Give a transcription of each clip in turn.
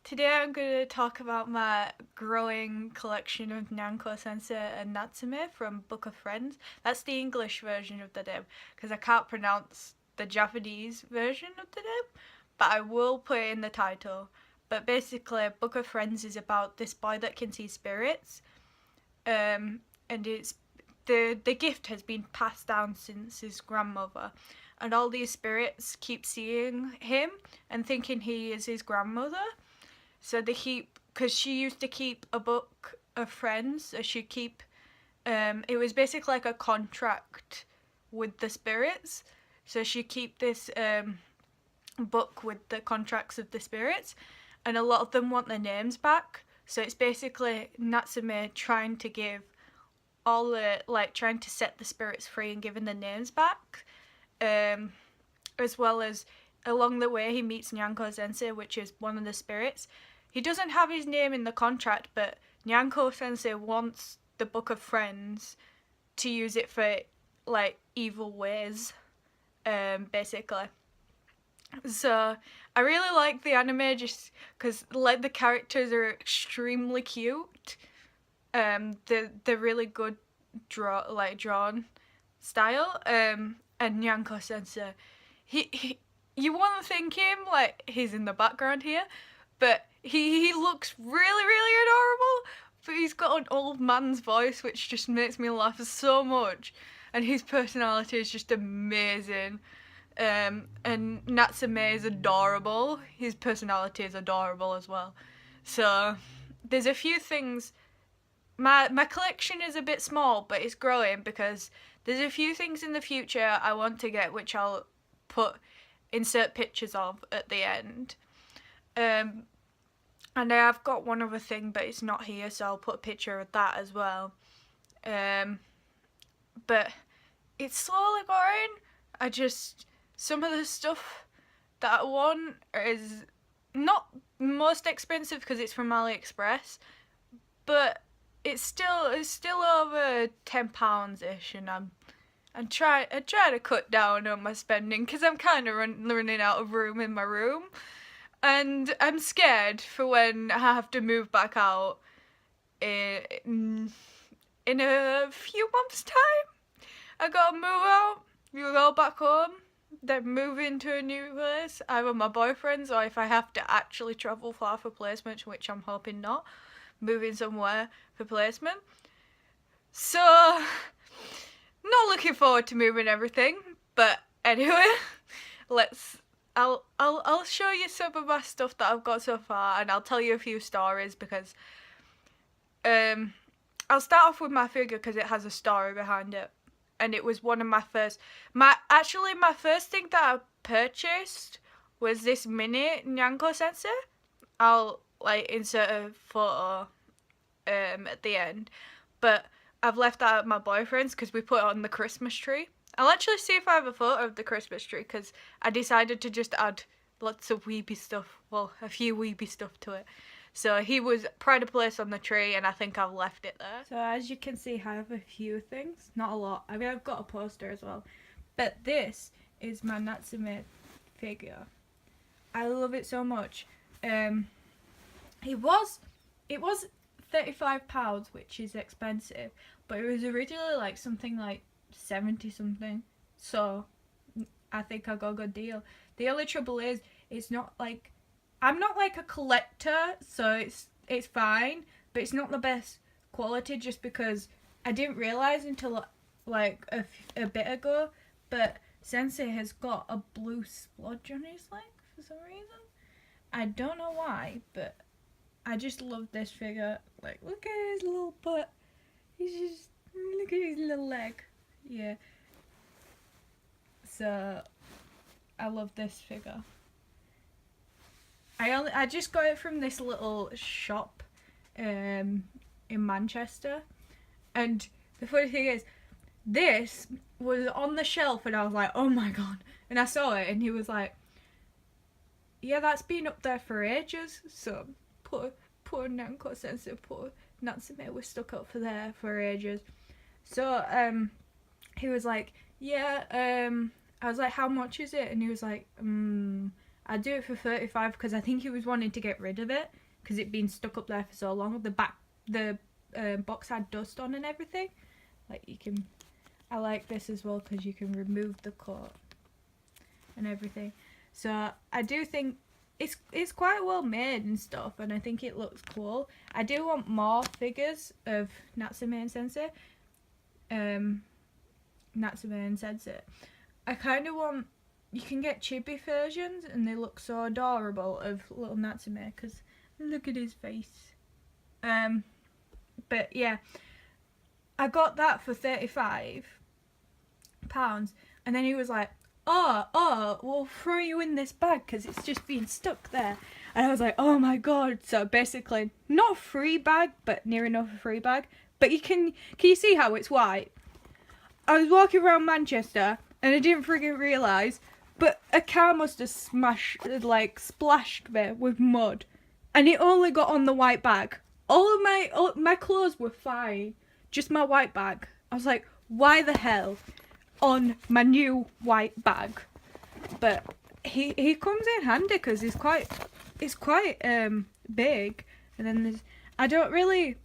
Today I'm going to talk about my growing collection of Nyanko Sensei and Natsume from Book of Friends. That's the English version of the name, because I can't pronounce the Japanese version of the name, but I will put it in the title. But basically, Book of Friends is about this boy that can see spirits, and it's the gift has been passed down since his grandmother, and all these spirits keep seeing him and thinking he is his grandmother. So they keep, because she used to keep a book of friends, so she'd keep, it was basically like a contract with the spirits. So she'd keep this book with the contracts of the spirits, and a lot of them want their names back. So it's basically Natsume trying to give all the, like, trying to set the spirits free and giving their names back. As well as along the way he meets Nyanko Sensei, which is one of the spirits. He doesn't have his name in the contract, but Nyanko Sensei wants the Book of Friends to use it for, like, evil ways, basically. So I really like the anime just because, like, the characters are extremely cute. They're really good drawn style. And Nyanko Sensei, he you want to think him like he's in the background here, but he looks really adorable. But he's got an old man's voice, which just makes me laugh so much, and his personality is just amazing. And Natsume is adorable. His personality is adorable as well. So there's a few things. My collection is a bit small, but it's growing because there's a few things in the future I want to get, which I'll insert pictures of at the end. And I have got one other thing, but it's not here, so I'll put a picture of that as well. But it's slowly growing. Some of the stuff that I want is not most expensive because it's from AliExpress, but it's still over £10 ish, and I'm trying to cut down on my spending because I'm kind of running out of room in my room. And I'm scared for when I have to move back out in a few months' time. I gotta move out, go back home, then move into a new place, either my boyfriend's or if I have to actually travel far for placement, which I'm hoping not, moving somewhere for placement. So, not looking forward to moving everything, but anyway, I'll show you some of my stuff that I've got so far, and I'll tell you a few stories because I'll start off with my figure because it has a story behind it, and it was one of my first. My first thing that I purchased was this mini Nyanko Sensei. I'll insert a photo at the end, but I've left that at my boyfriend's because we put it on the Christmas tree. I'll actually see if I have a photo of the Christmas tree because I decided to just add lots of weeby stuff, well, a few weeby stuff to it. So he was pride of place on the tree, and I think I've left it there. So as you can see, I have a few things, not a lot. I mean, I've got a poster as well, but this is my Natsume figure. I love it so much. It was £35, which is expensive, but it was originally like something like 70 something, so I think I got a good deal. The only trouble is it's not like, I'm not like a collector, so it's fine, but it's not the best quality just because I didn't realise until like a bit ago, but Sensei has got a blue splodge on his leg for some reason. I don't know why, but I just love this figure. Like, look at his little butt. Look at his little leg. Yeah. So I love this figure. I just got it from this little shop in Manchester, and the funny thing is this was on the shelf and I was like, oh my god, and I saw it and he was like, yeah, that's been up there for ages. So poor Nyanko Sensei, poor Natsume was stuck up for there for ages. So he was like, yeah, I was like, how much is it? And he was like, I'd do it for 35 because I think he was wanting to get rid of it because it'd been stuck up there for so long. The box had dust on and everything. Like you can, I like this as well because you can remove the coat and everything. So I do think it's quite well made and stuff, and I think it looks cool. I do want more figures of Natsume and Sensei. Natsume and Sensei. I kind of want. You can get chibi versions, and they look so adorable of little Natsume because look at his face. But yeah, I got that for £35, and then he was like, oh, we'll throw you in this bag because it's just been stuck there. And I was like, oh my god. So basically, not a free bag, but near enough a free bag. But can you see how it's white? I was walking around Manchester and I didn't friggin' realise, but a car must have splashed me with mud, and it only got on the white bag. All my clothes were fine, just my white bag. I was like, why the hell on my new white bag? But he comes in handy because it's quite big. And then the only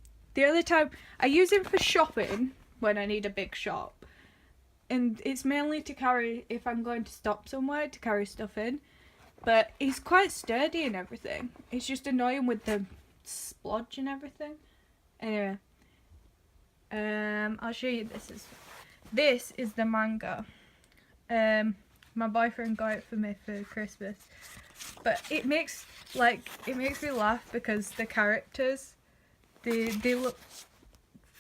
time I use him for shopping when I need a big shop. And it's mainly to carry if I'm going to stop somewhere to carry stuff in. But he's quite sturdy and everything. It's just annoying with the splodge and everything. Anyway. I'll show you this is the manga. My boyfriend got it for me for Christmas. But it makes me laugh because the characters they look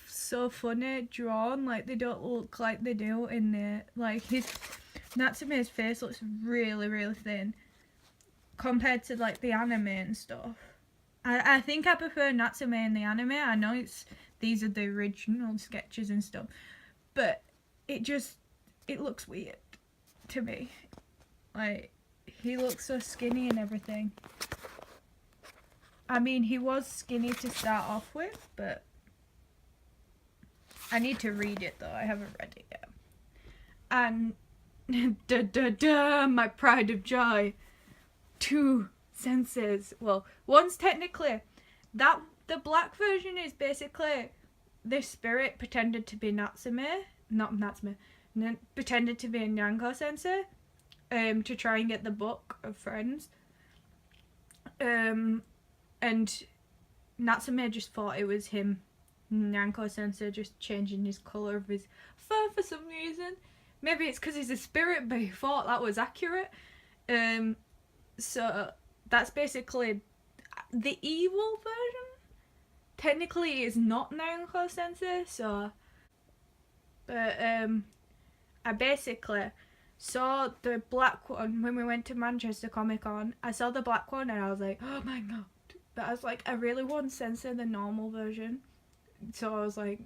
so funny drawn, like they don't look like they do in the Natsume's face looks really, really thin compared to like the anime and stuff. I think I prefer Natsume in the anime. I know these are the original sketches and stuff, but it looks weird to me. Like he looks so skinny and everything. I mean, he was skinny to start off with, but I need to read it though. I haven't read it yet. And my pride of joy. 2 senses. Well, one's technically the black version is basically the spirit pretended to be pretended to be a Nyanko sensei to try and get the book of friends. And Natsume just thought it was him, Nyanko sensei, just changing his colour of his fur for some reason. Maybe it's because he's a spirit, but he thought that was accurate. So that's basically the evil version. Technically, it's not Nyanko sensei, so. But I basically saw the black one when we went to Manchester Comic Con. I saw the black one and I was like, oh my god. But I was like, I really want sensei the normal version. So I was like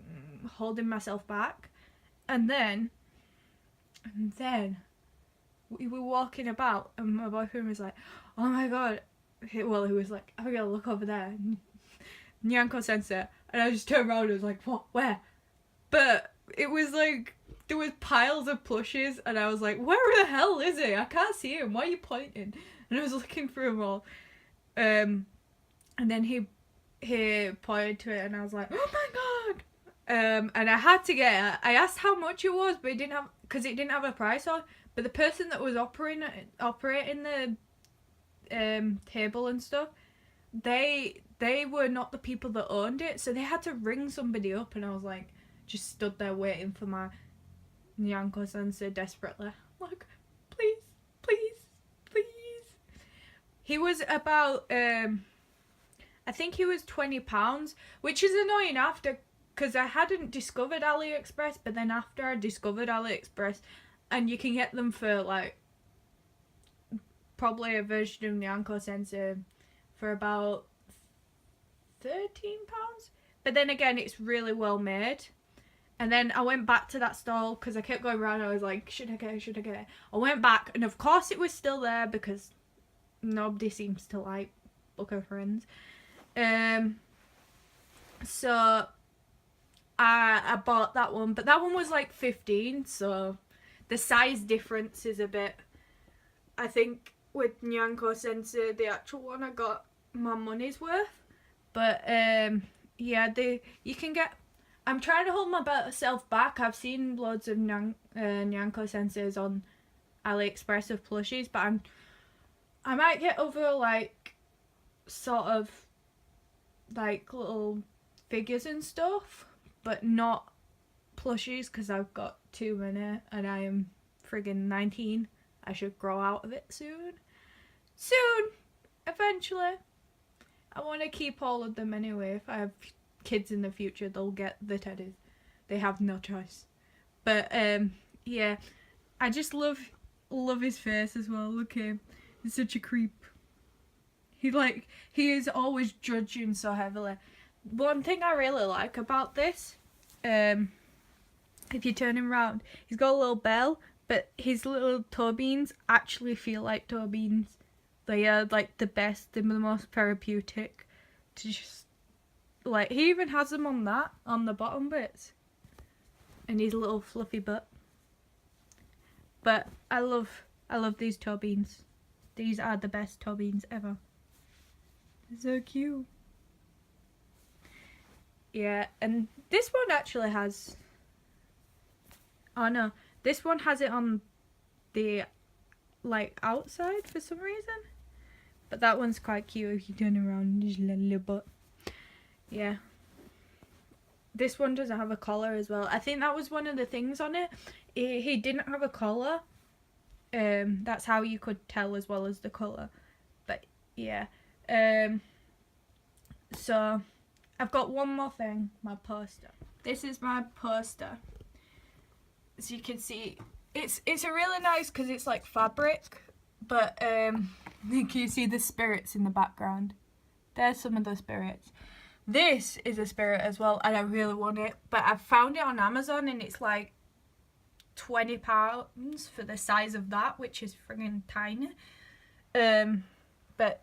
holding myself back. And then we were walking about and my boyfriend was like, oh my god. He was like, oh my god, look over there. Nyanko sensei. And I just turned around and was like, what? Where? But it was like, there was piles of plushes and I was like, where the hell is he? I can't see him. Why are you pointing? And I was looking for him all. And then he pointed to it and I was like, oh my god. And I had to get it. I asked how much it was, but it didn't have a price on. But the person that was operating the table and stuff, they were not the people that owned it, so they had to ring somebody up, and I was like, just stood there waiting for my Nyanko sensei desperately, like, please. He was about I think he was £20, which is annoying after, because I hadn't discovered AliExpress, but then after I discovered AliExpress, and you can get them for like probably a version of Nyanko sensei for about £13. But then again, it's really well made. And then I went back to that stall because I kept going around. I was like, should I get it? I went back, and of course it was still there because nobody seems to like Book of Friends. So I bought that one, but that one was like 15, so the size difference is a bit, I think with Nyanko Sensei, the actual one, I got my money's worth. But yeah, you can get. I'm trying to hold myself back. I've seen loads of Nyanko Senseis on AliExpress of plushies, but I might get other like sort of like little figures and stuff, but not plushies because I've got too many and I am friggin' 19. I should grow out of it soon. Eventually. I want to keep all of them anyway. If I have kids in the future, they'll get the teddies. They have no choice. But yeah, I just love his face as well. Look at him. He's such a creep. He is always judging so heavily. One thing I really like about this, if you turn him around, he's got a little bell, but his little toe beans actually feel like toe beans. They are like the best, they're the most therapeutic to just like, he even has them on the bottom bits. And his little fluffy butt. But I love these toe beans. These are the best toe beans ever. They're so cute. Yeah, and this one actually has, oh no, this one has it on the like outside for some reason. But that one's quite cute if you turn around, his little butt. Yeah. This one doesn't have a collar as well. I think that was one of the things on it. He didn't have a collar. That's how you could tell as well as the colour. But yeah. So I've got one more thing, my poster. This is my poster. As you can see, it's a really nice because it's like fabric, but can you see the spirits in the background? There's some of the spirits. This is a spirit as well, and I really want it, but I found it on Amazon and it's like £20 for the size of that, which is friggin' tiny. But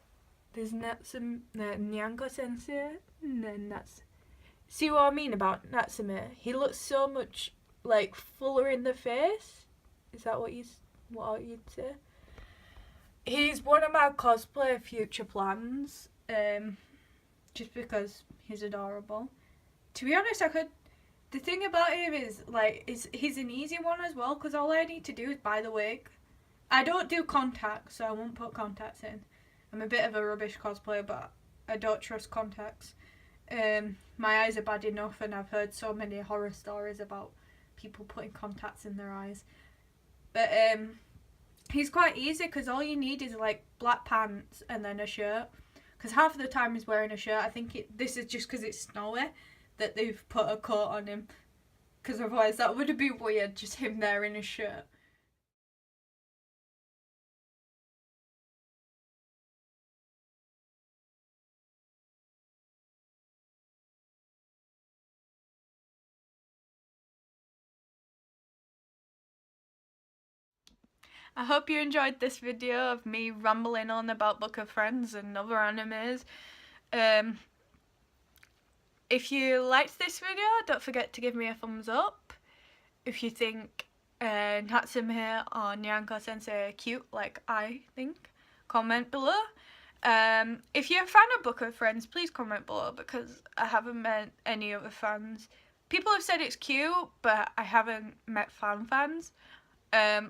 there's Natsume Nyanko Sensei, and then that's. See what I mean about Natsume? He looks so much like fuller in the face. Is that what you'd say? He's one of my cosplay future plans. Just because he's adorable. To be honest, the thing about him is like he's an easy one as well, because all I need to do is buy the wig. I don't do contacts, so I won't put contacts in. I'm a bit of a rubbish cosplayer, but I don't trust contacts. My eyes are bad enough, and I've heard so many horror stories about people putting contacts in their eyes. But he's quite easy because all you need is like black pants and then a shirt. Because half of the time he's wearing a shirt. I think this is just because it's snowy that they've put a coat on him. Because otherwise that would have been weird, just him there in a shirt. I hope you enjoyed this video of me rambling on about Book of Friends and other animes. If you liked this video, don't forget to give me a thumbs up. If you think Natsume or Nyanko Sensei are cute like I think, comment below. If you're a fan of Book of Friends, please comment below, because I haven't met any other fans. People have said it's cute, but I haven't met fans.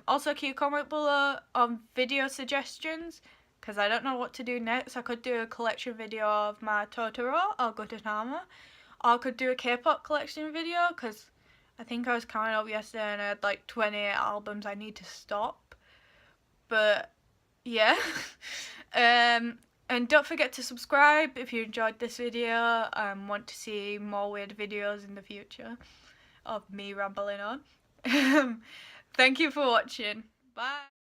Also, can you comment below on video suggestions, because I don't know what to do next. I could do a collection video of my Totoro or Gototama, or I could do a K-pop collection video, because I think I was counting up yesterday and I had like 28 albums I need to stop. But yeah. And don't forget to subscribe if you enjoyed this video and want to see more weird videos in the future of me rambling on. Thank you for watching. Bye.